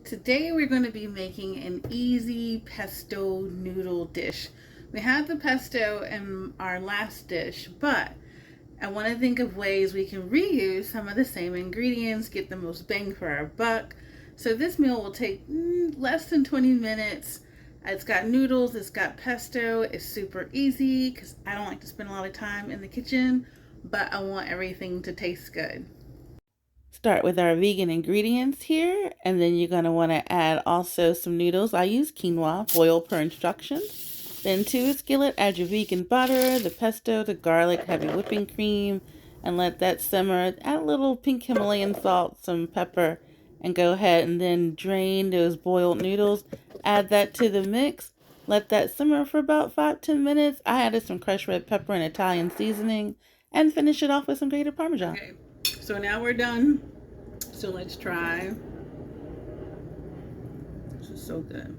Today we're going to be making an easy pesto noodle dish. We had the pesto in our last dish, but I want to think of ways we can reuse some of the same ingredients, get the most bang for our buck. So this meal will take less than 20 minutes. It's got noodles, it's got pesto, it's super easy because I don't like to spend a lot of time in the kitchen, but I want everything to taste good. Start with our vegan ingredients here, and then you're going to want to add also some noodles. I use quinoa, boil per instructions. Then to a skillet, add your vegan butter, the pesto, the garlic, heavy whipping cream, and let that simmer. Add a little pink Himalayan salt, some pepper, and go ahead and then drain those boiled noodles. Add that to the mix. Let that simmer for about 5-10 minutes. I added some crushed red pepper and Italian seasoning, and finish it off with some grated Parmesan. Okay, so now we're done. So let's try. This is so good.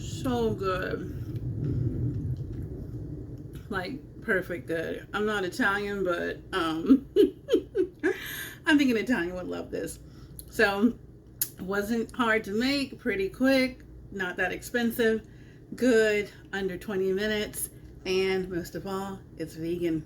So good. Like perfect good. I'm not Italian, but I think an Italian would love this. So it wasn't hard to make, pretty quick, not that expensive, good, under 20 minutes, and most of all, it's vegan.